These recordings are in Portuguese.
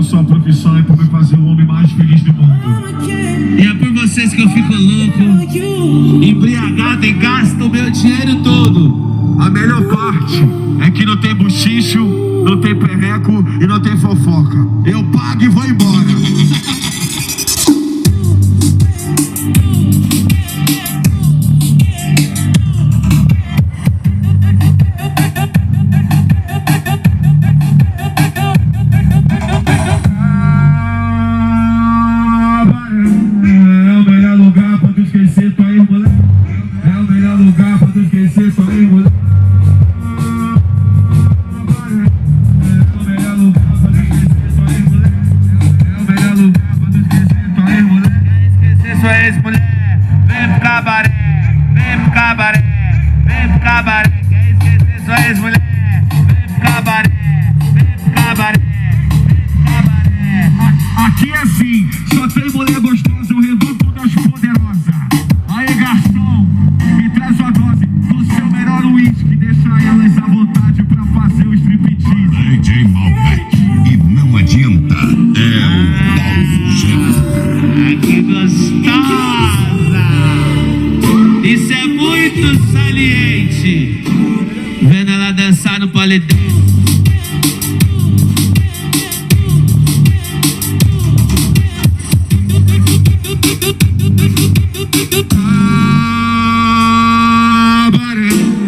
sua profissão é por me fazer o homem mais feliz do mundo. E é por vocês que eu fico louco, embriagado e gasto o meu dinheiro todo. A melhor parte é que não tem buchicho, não tem perreco e não tem fofoca. Eu pago e vou embora. Vem pro cabaré, vem pro cabaré, vem pro cabaré. Quer esquecer sua ex-mulher? Vem pro cabaré, vem pro cabaré, vem pro cabaré. Aqui é assim, só tem mulher gostosa, eu revolto das poderosas. Aí garçom, me traz uma dose do seu melhor uísque, deixa elas à vontade pra fazer o striptease. DJ Malbec, e não adianta, é o Paulo Gel. Que gostosa! Isso é muito saliente. Vendo ela dançar no polidense.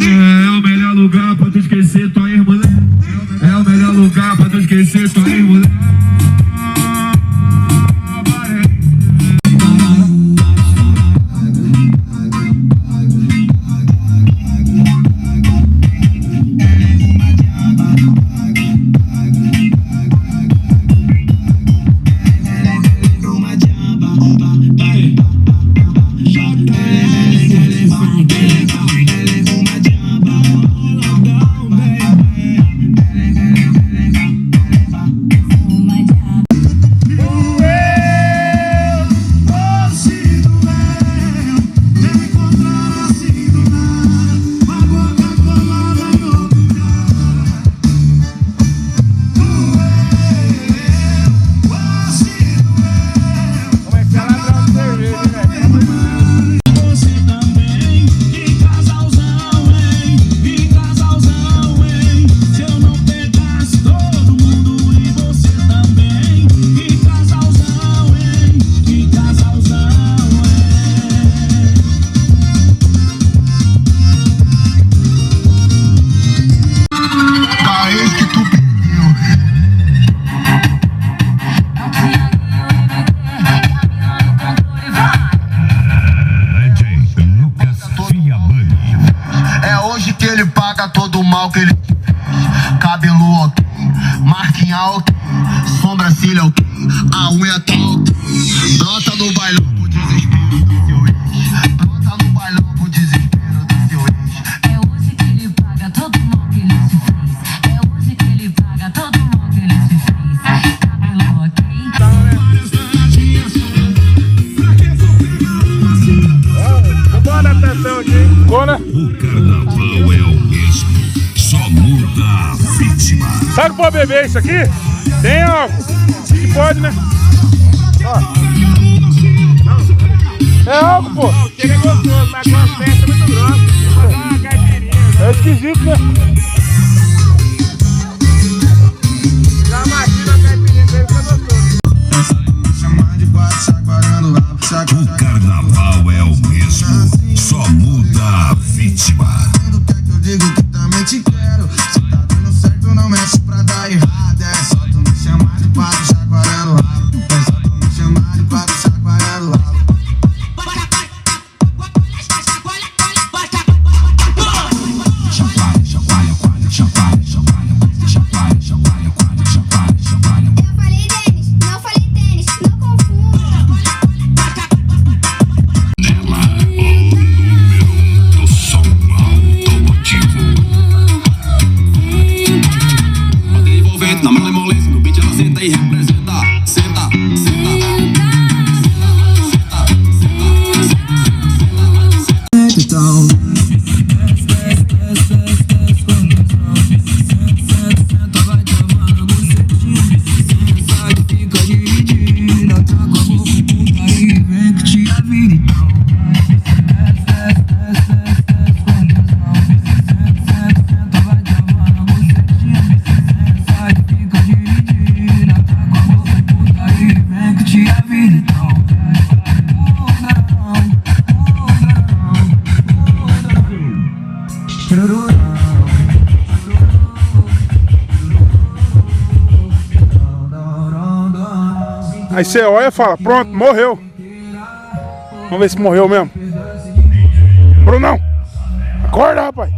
É o melhor lugar pra tu esquecer tua ex-mulher. É o melhor lugar pra tu esquecer tua ex-mulher. Todo o mal que ele fez. Cabelo ok, marquinha ok, sobrancelha ok, a unha tá ok. Brota no bailão pro desespero do seu ex. Brota no bailão pro desespero do seu ex. É hoje que ele paga todo o mal que ele se fez. É hoje que ele paga todo o mal que ele se fez. Cabelo ok. Bora, atenção aqui. Bora. O carnaval é o mesmo, só muda a vítima. Sabe pra beber isso aqui? Tem álcool. Que pode, né? Ó. É álcool, pô. Chega gostoso, mas com a festa é muito grossa. Vou dar uma caipirinha. É esquisito, né? Já imagina a caipirinha dele que é gostoso. O carnaval é o mesmo, só muda a vítima. Eu digo que também te quero. Se tá dando certo, não mexe pra dar errado. É só tu me chamar de pato chacoalhando rabo. É só tu me chamar de pato chacoalhando rabo. Chacoalha, chacoalha, chacoalha, chacoalha, chacoalha, chacoalha, chacoalha, chacoalha, chacoalha. Eu falei tênis, não falei tênis, não confunda. Nela, o número 1 do som automotivo. Bota envolvente, na malemolência, no beat ela senta e representa. Senta, senta. Aí você olha e fala, pronto, morreu. Vamos ver se morreu mesmo. Brunão, acorda, rapaz.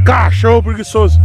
Cachorro preguiçoso.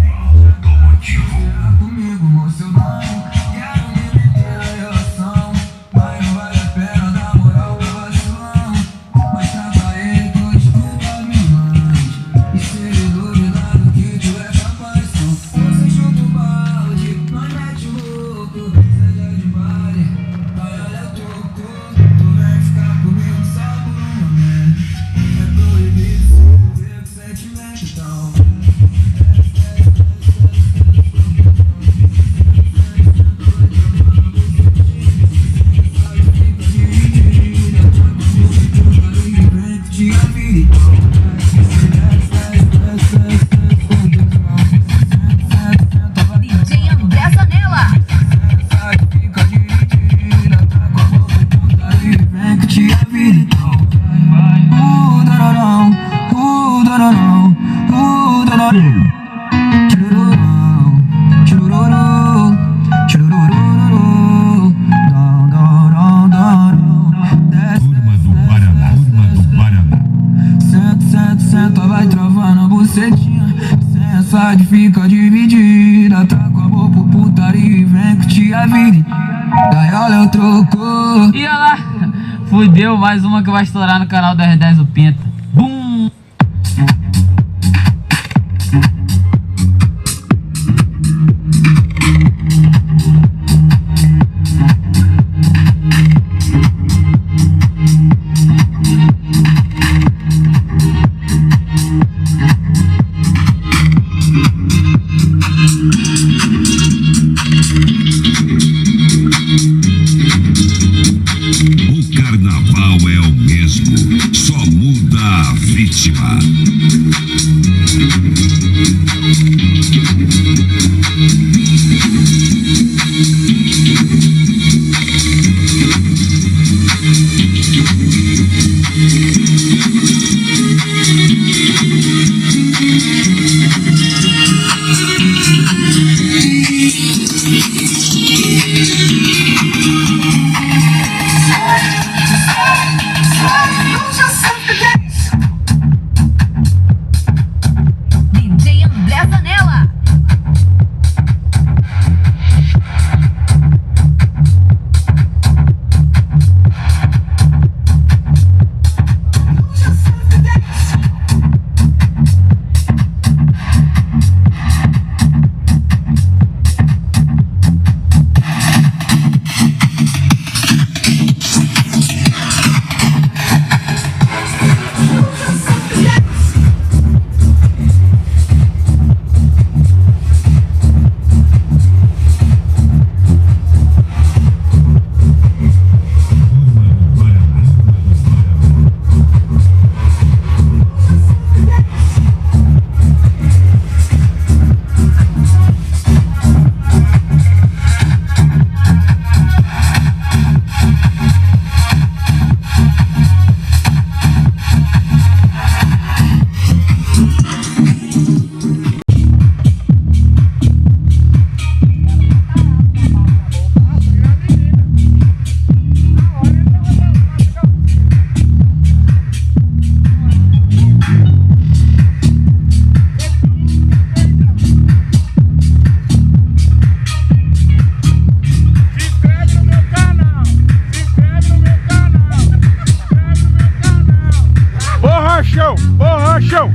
Fica dividida, tá com a boca por putaria e vem curtir a vida. Gaiola eu trocou. E olha lá, fudeu, mais uma que vai estourar no canal do R10 o Pinta. Bum! O carnaval é o mesmo, só muda a vítima. DJ André Zanella. Borrachão!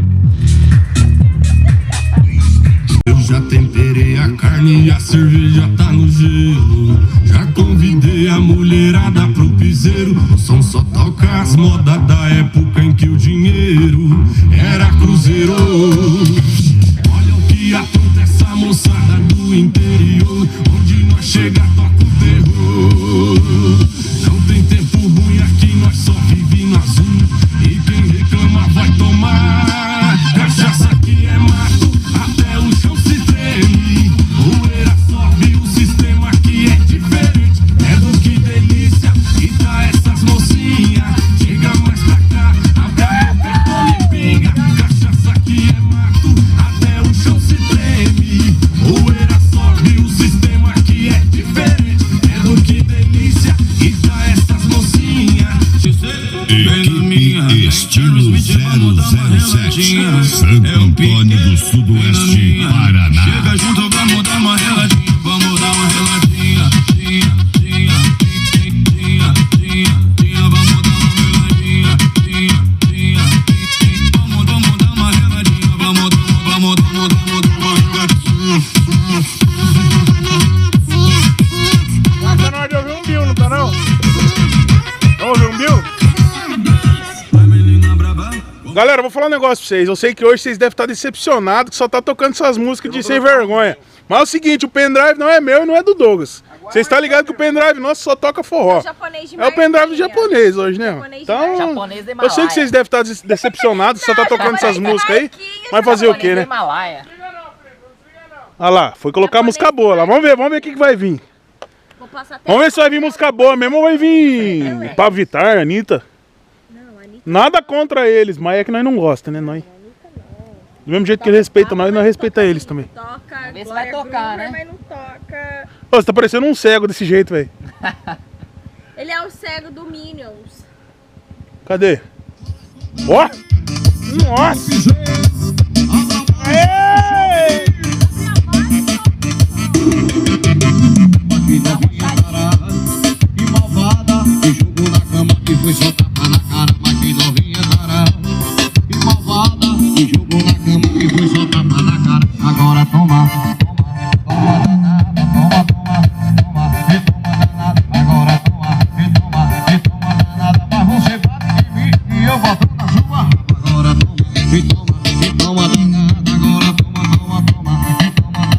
Eu já temperei a carne e a cerveja tá no gelo. Já convidei a mulherada pro piseiro. O som só toca as modas da época em que o dinheiro era cruzeiro. Olha o que apronta essa moçada do interior. Onde nós chega toca o terror. Não tem tempo ruim aqui, nós só vive no azul. E quem reclama vai tomar. Cachaça aqui é mato, até o chão se treme. Poeira sobe, o sistema aqui é diferente. É do que delícia, e tá essas mocinhas. Chega mais pra cá, abre a boca e tome pinga. Cachaça aqui é mato, até o chão se treme. Poeira sobe. reladinha. Santo Antônio do Sudoeste, Paraná. Chega junto, vamos dar uma reladinha. Vamos dar uma reladinha. Vamos dar uma reladinha. Vamos dar uma reladinha. Vamos dar uma reladinha. Tá na hora de ouvir um Bill, não tá não? Vamos ouvir um Bill? Galera, eu vou falar um negócio pra vocês. Eu sei que hoje vocês devem estar decepcionados que só tá tocando essas músicas de sem vergonha. Mas é o seguinte, o pendrive não é meu e não é do Douglas. Vocês estão ligados que o pendrive nosso só toca forró. É o pendrive japonês hoje, né? Então, eu sei que vocês devem estar decepcionados que só tá tocando essas músicas aí. Mas fazer o quê, né? Olha lá, foi colocar música boa lá. Vamos ver o que vai vir. Vamos ver se vai vir música boa mesmo ou vai vir Pablo Vittar, Anitta. Nada contra eles, mas é que nós não gostamos, né? Nós. Do mesmo jeito que eles respeitam nós respeitamos eles também. Toca, Vê se vai tocar, né? Mas não toca. Ô, você tá parecendo um cego desse jeito, velho. Ele é o cego do Minions. Cadê? Ó! Nossa! Aê! E malvada, que jogou na cama e foi só tapa na cara, mas que novinha tarada. E malvada, que jogou na cama e foi só tapa na cara. Agora toma, toma danada, toma, e toma danada. Agora toma, e toma danada. Mas você bate em mim e eu boto na sua raba. Agora toma, e toma danada. Agora toma, e toma danada.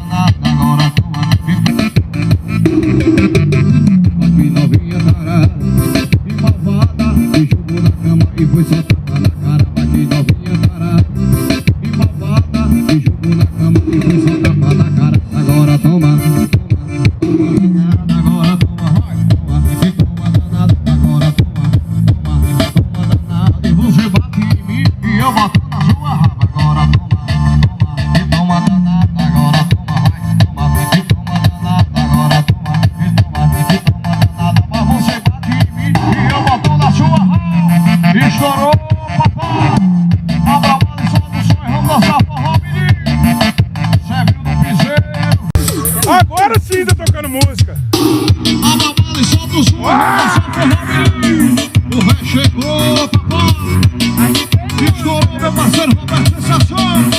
Agora toma, que novinha tarada. E malvada, que jogou na cama e foi só tapa na cara. Mas que novinha tarada. E malvada, que jogou na cama e foi só tapa na cara. Agora toma, agora toma, e toma danada. Agora toma danada. E você bate em mim e eu boto na sua raba. Agora toma, e toma danada. Agora toma, e toma danada. Agora toma, e toma danada. Mas você bate em mim e eu boto na sua raba. Estourou, papai. Abra a bola e solta o som e vamos dançar forró, menino. Serviu no piseiro. Agora sim tá tocando música. Abra a bola e solta o som e vamos dançar forró, menino. O véio chegou, papai. Estourou, meu parceiro Roberto Sensação.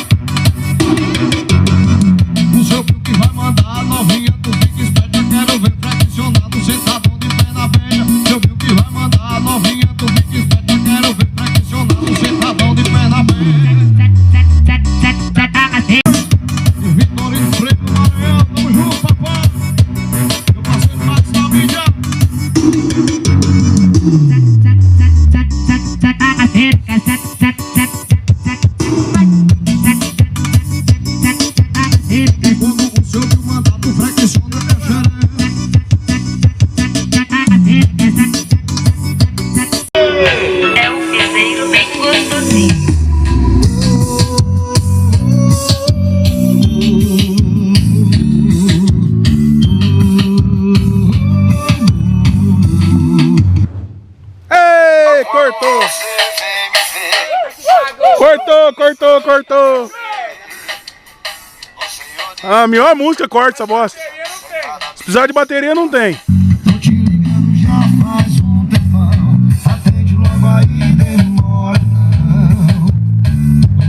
O seu filho que vai mandar, novinha do Big Spet. Eu quero ver flexionado, sentadão de pé na beija. Seu filho que vai mandar, novinha do Big Spet. Eu quero ver flexionado, sentadão de pé na beija. E Vitorino Freire do Maranhão, tamo junto, papai. Meu parceiro Max da mídia. Quando o seu filho mandar, tu flexiona meu xerém. É um piseiro bem gostosinho. Ei, cortou! Cortou! Ah, melhor música, corta essa bosta. Se precisar de bateria, não tem. Tô te ligando já faz um tempão. Atende logo aí, demora não.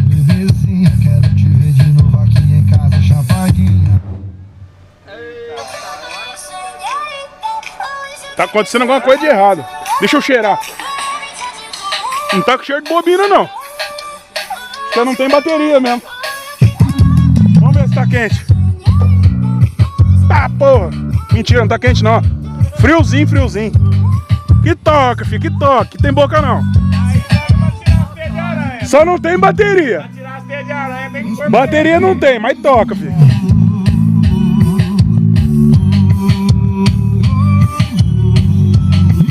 Bebezinha, quero te ver de novo aqui em casa, chapadinha. Tá acontecendo alguma coisa de errado. Deixa eu cheirar. Não tá com cheiro de bobina, não. Acho que não tem bateria mesmo. Vamos ver se tá quente. Tá, porra. Mentira, não tá quente, não. Friozinho. Que toca, filho, que toca. Que tem boca, não. Só não tem bateria. Bateria não tem, mas toca, filho.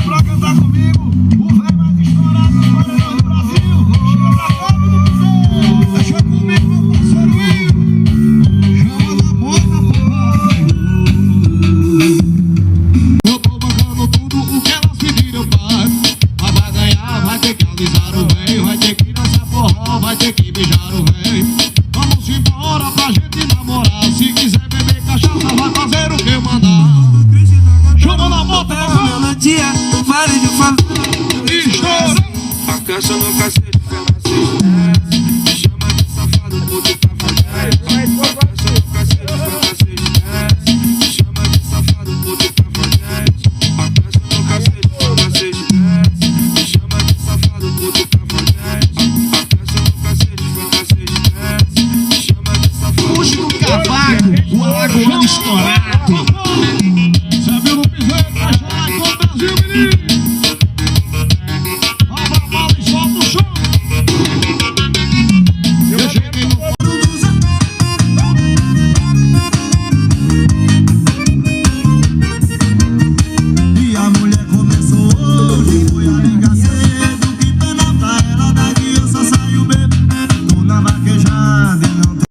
Pra cantar comigo, o velho mais estourado dos paredões do Brasil. Chega pra cá, meu piseiro. Deixa comigo, meu parceiro. Chama na boca, papai. Eu tô bancando tudo o que elas pediram, pai. Mas vai ganhar, vai ter que alisar o velho. Vai ter que dançar forró, vai ter que beijar Abraça no cacete, foi cacete, desce. Me chama de safado, puto cafajeste. Abraça no cacete, foi cacete, desce. Me chama de safado, puto cafajeste. Abraça no cacete, foi cacete, desce. Me chama de safado, puto cafajeste. Abraça no cacete, foi cacete, desce. Me chama de safado. Puxa do cavaco, o alagoano estourado. Sabe no piseiro, vai jogar com o Brasil, menino. Abra a bala e solta o chão. Eu cheguei no e a mulher começou hoje. Foi a ligar cedo. Que pena pra ela, daqui eu só saio bebo. Tô na vaquejada e não tem.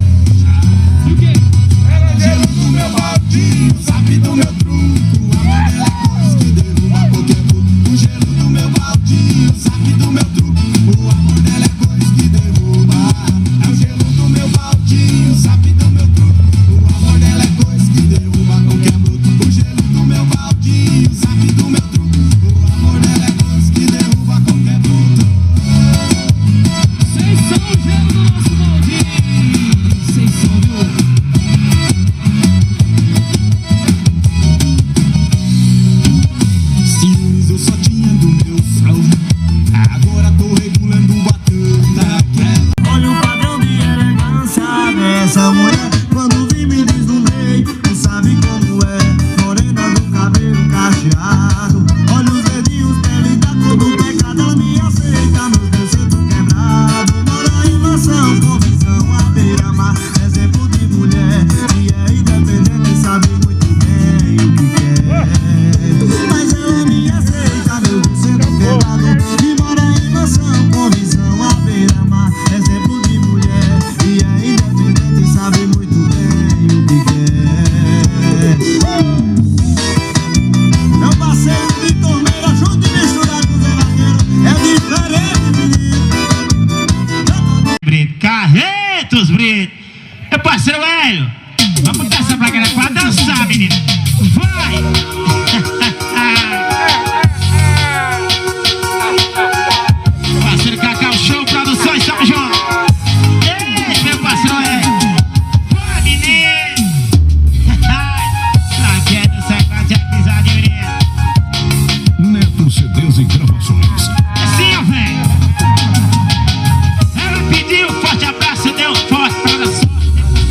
Gelo do meu baldinho, sabe do meu truco. A modelo é coisa que derruba qualquer truco. O gelo do meu baldinho, sabe do meu truco. A modelo é coisa que derruba. É o gelo do meu baldinho, sabe do meu truco. A modelo é coisa que derruba qualquer bruto. O gelo do meu baldinho, sabe do meu truco. A modelo é coisa que derruba qualquer bruto. Vocês são o gelo do nosso baldinho. Vocês são, viu? Ciúmes eu só tinha do meu céu. Agora tô regulando batata. Olha o padrão de elegância dessa mulher. Quando vim me deslumbrei. Não sabe como é. Morena do cabelo cacheado. Olha os dedinhos, pele da cor do pecado. Ela me aceita nos meus centros quebrados. Mora em mansão com visão à beira-mar. Exemplo de mulher que é independente e sabe muito bem o que quer. Mas ela me aceita nos meus centros quebrados. E mora em mansão com visão à beira-mar. Exemplo de mulher que é independente e sabe muito bem o que quer. Meu parceiro Vitor Meira, junto e misturado com o Zé Vaqueiro. É diferente, menino. Carretos, Brito. Meu parceiro velho, vamos botar essa bagaça pra dançar, menino. Vai! Parceiro Cacau Show, Produções São João. Ei, meu parceiro velho. Vai, menino. Pra que dançar com a tia pisada, menino? Neto CDs e gravações. Assim, ó, velho. Ela pediu um forte abraço, eu dei um forte pra ela sorte.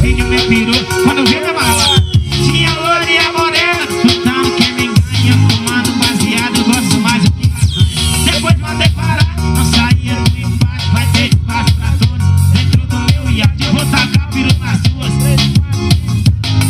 Filho meu peru, quando vi minha mala. Tinha loura e a morena, disputando quem me ganha. Fumando baseado, eu gosto mais do que castanha. Depois mandei parar, não saía do empate. Vai ter espaço pra todos, dentro do meu iate. Vou tacar piru nas ruas.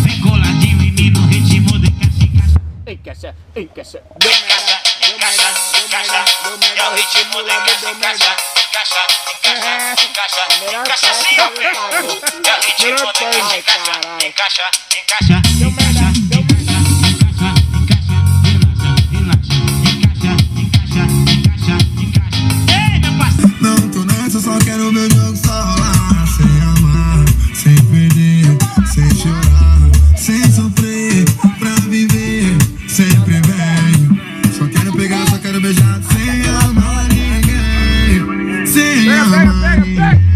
Vem coladinho em mim no ritmo do encaixa. Encaixa, encaixa. Deu merda, deu merda, deu merda, deu merda. É o ritmo lá do deu merda. Encaixa, encaixa, encaixa, encaixa sim, ó, velho. É o ritmo do encaixa, encaixa, encaixa, deu merda, deu merda. Encaixa, encaixa, relaxa, relaxa. Encaixa, encaixa, encaixa, encaixa. Ei, meu parceiro. Não tô nessa, só quero meu jogo só rolar. Sem amar, sem perder, sem chorar, sem sofrer, pra viver, sempre bem. Só quero pegar, só quero beijar, sem amar ninguém, sem amar ninguém.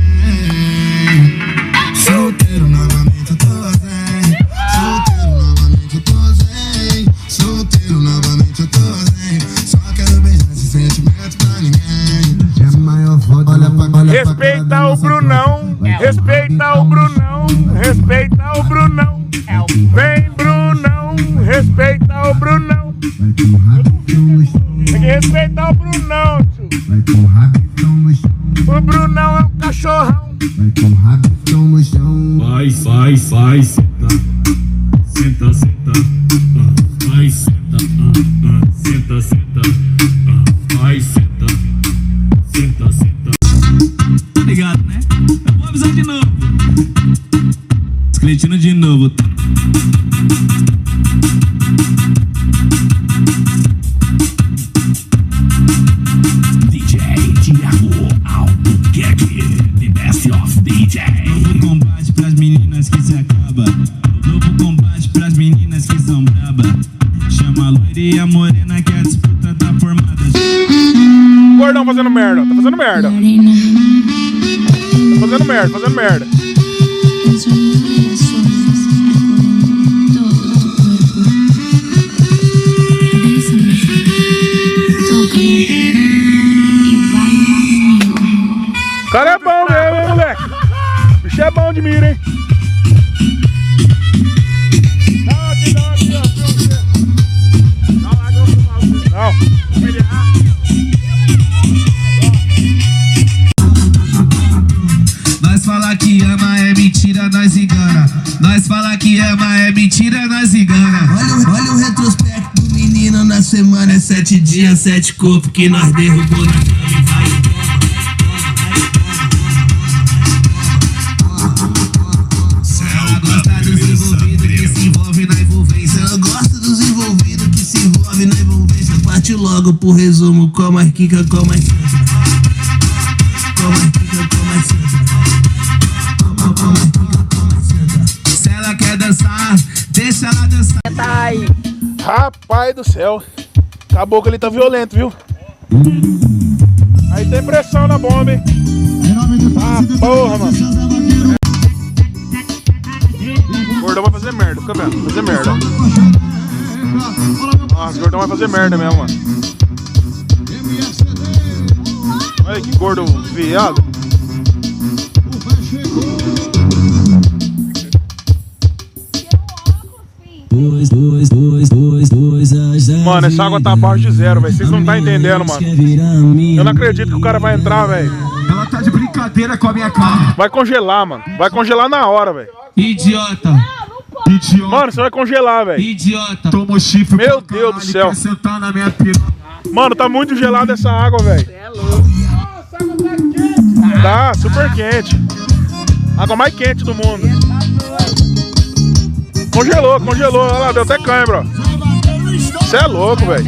Solteiro novamente eu tô zen. Solteiro novamente eu tô zen. Solteiro novamente eu tô zen. Só quero beijar esse sentimento pra ninguém. É a maior foda, olha pra Respeita o Brunão, respeita o Brunão, respeita o Brunão. Vem, Brunão, respeita o Brunão. Tem que respeitar o Brunão, tio. O Brunão é um cachorrão. Vai, senta. Senta, senta. Vai, senta. Senta, senta. Vai, senta. Senta, senta. Tá ligado, né? Eu vou avisar de novo. Escretindo de novo. DJ Thiago Albuquerque, the best of DJ. Novo combate pras meninas que se acaba. Novo combate pras meninas que são braba. Chama a loira e a morena que a disputa tá formada. Gordão fazendo merda, tá fazendo merda. Tá fazendo merda, fazendo merda. O cara é bom mesmo, hein, moleque? O bicho é bom de mira, hein? Não. Nós fala que ama é mentira, nós engana. Nós fala que ama é mentira, nós engana. Olha o retrospecto do menino na semana. É 7 dias, 7 corpos que nós derrubou na cama e vai. Ela gosta dos envolvidos que se envolvem na envolvência. Ela gosta dos envolvidos que se envolvem na envolvência. Parte logo pro resumo, com mais quica, com mais senta. Com mais quica, com mais senta. Se ela quer dançar, deixa ela dançar. Tá aí. Rapaz do céu. Acabou que ele tá violento, viu? Aí tem pressão na bomba, hein? Ah, porra, mano. O gordão vai fazer merda, fica vendo? Vai fazer merda. Nossa, o gordão vai fazer merda mesmo, mano. Olha que gordo viado. Mano, essa água tá abaixo de zero, velho. Vocês não tá entendendo, mano. Eu não acredito que o cara vai entrar, velho. Ela tá de brincadeira com a minha cara. Vai congelar, mano. Vai congelar na hora, velho. Idiota. Idiota. Mano, você vai congelar, velho. Idiota. Tomou chifre. Meu Deus do céu. Quer sentar na minha piroca. Mano, tá muito gelada essa água, velho. É louco. Tá super quente. Água mais quente do mundo. Congelou, congelou. Olha lá, deu até cãibra, ó. Você é louco, velho.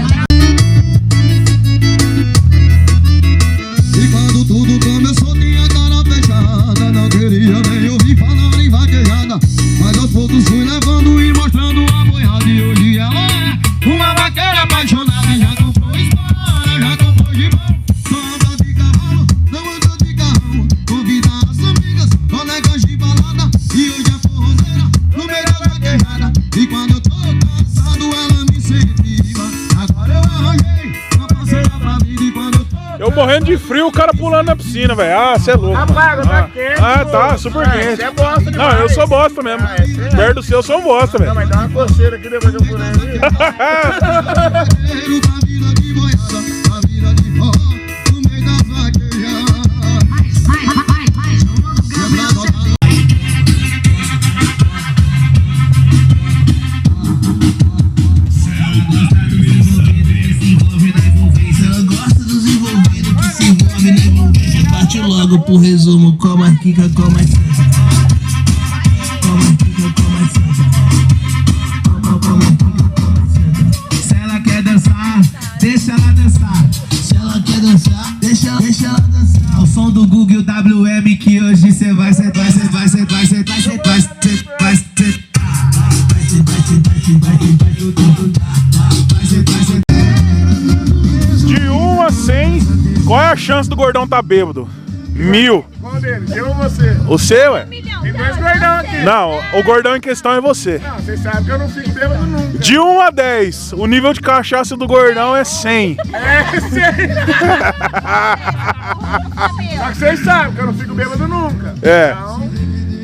E quando tudo começou tinha cara fechada. Não queria nem ouvir falar em vaquejada. Mas aos poucos fui levando e mostrando a boiada. E hoje ela é uma vaqueira apaixonada. E já comprou espora, já comprou gibão. Só anda de cavalo, não anda de carrão. Convida as amigas, colegas de balada. E hoje é forrozeira, no meio da vaquejada. E quando eu tô cansado ela me incentiva. Agora eu arranjei uma parceira pra vida. E quando eu tô Eu morrendo de frio, o cara pulando na piscina, velho. Ah, você é louco. Rapaz, tá quente. Ah, tá, super quente. Você é bosta demais. Não, eu sou bosta mesmo. Perto do seu, eu sou um bosta, velho. Não, mas dá uma coceira aqui depois que eu furei ali. Parte logo pro resumo, com mais quica, com mais senta. Com mais quica, com mais senta. Com mais quica, com mais senta. Se ela quer dançar, deixa ela dançar. Se ela quer dançar, deixa ela dançar. O som do Google WM que hoje cê vai sentar, cê vai sentar, cê vai sentar, vai sentar. De 1 a 100, qual é a chance do gordão tá bêbado? 1000. Qual deles? Eu ou você? O seu, ué? Tem dois gordão aqui. Não, o gordão em questão é você. Não, vocês sabem que eu não fico bêbado nunca. De 1 a 10, o nível de cachaça do gordão é 100. É, sei. Só que vocês sabem que eu não fico bêbado nunca. É.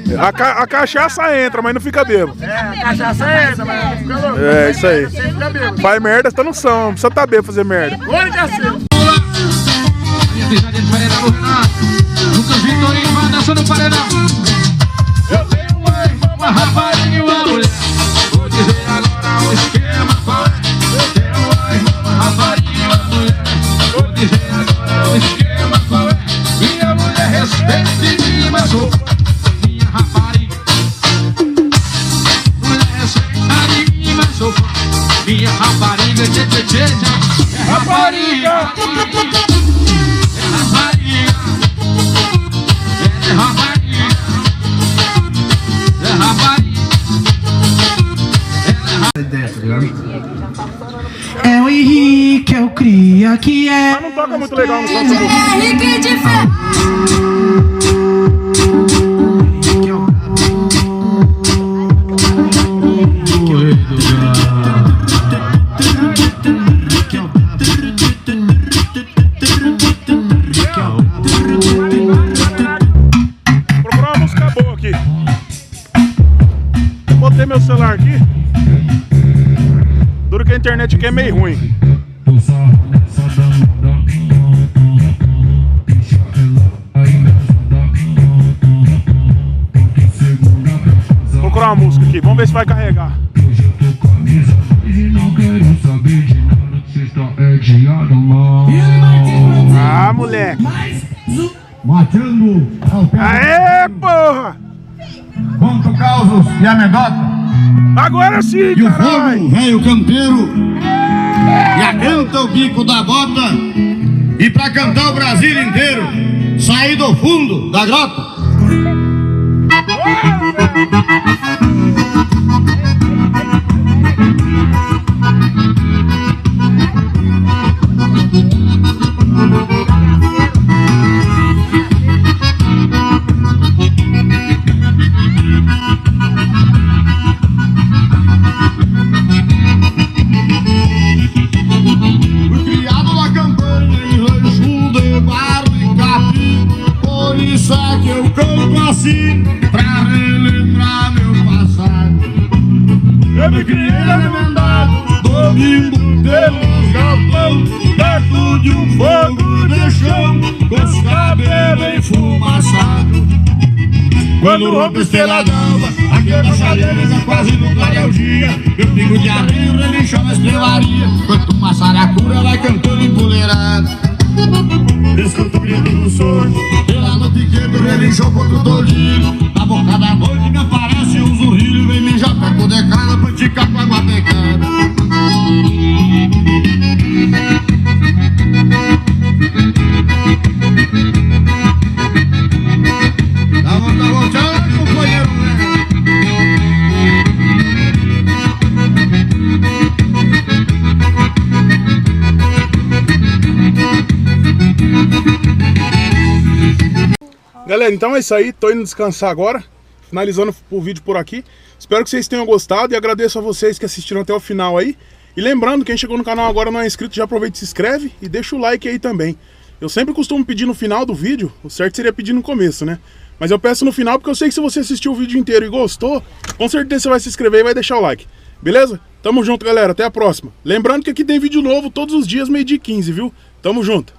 Então, A cachaça entra, mas não fica bêbado. a cachaça é essa, mas não fica louco. É, isso aí. Você fica bêbado. Faz merda, tá no som. Não precisa tá bêbado fazer merda. Oi, cacete. Lucas Vitorino vai dançando no paredão. Eu tenho uma rapariga e uma mulher. Vou dizer agora o esquema qual é. Eu tenho uma rapariga e uma mulher. Vou dizer agora o esquema qual é. Minha mulher respeita de mim, mas sou minha rapariga. Mulher respeita de mim, mas sou minha rapariga. Tchê, tchê, tchê, tchê. Rapariga. ideia, tá ligado? É o Henrique, é o Cria que é. Mas não toca muito legal, não toca muito. Henrique de fé. Procurar uma música boa aqui. Botei meu celular aqui. Duro que a internet aqui é meio ruim. Vou procurar uma música aqui, vamos ver se vai carregar. Ah, moleque. Matando ao pé. Aê, porra! Vamos tocar os e anedota. Agora sim, E o caralho! fogo, velho campeiro, e acanta o bico da bota. E pra cantar o Brasil inteiro, sair do fundo da grota. Fui criado na campanha em rancho de barro e capim. Por isso é que eu canto assim, pra relembrar meu passado. Eu me criei remendado, dormindo pelos galpão, perto de um fogo de chão, com os cabelos enfumaçados. Quando rompe estrela d'alva, aquela chaleira quase no clareia o dia. Eu pingo de areia, relinchou na estrelaria, enquanto uma saracura vai cantando empoleirada. Escuto o grito do sordo, e lá no piquedo relinchou contra o tolhinho. Na boca da noite me aparece um zurrilho, vem mijar pra poder cara, pra ficar com água pecada. Tá bom, tchau, companheiro. Galera, então é isso aí, tô indo descansar agora, finalizando o vídeo por aqui. Espero que vocês tenham gostado e agradeço a vocês que assistiram até o final aí. E lembrando, quem chegou no canal agora não é inscrito, já aproveita e se inscreve e deixa o like aí também. Eu sempre costumo pedir no final do vídeo, o certo seria pedir no começo, né? Mas eu peço no final porque eu sei que se você assistiu o vídeo inteiro e gostou, com certeza você vai se inscrever e vai deixar o like. Beleza? Tamo junto, galera, até a próxima. Lembrando que aqui tem vídeo novo todos os dias, meio-dia e 15, viu? Tamo junto.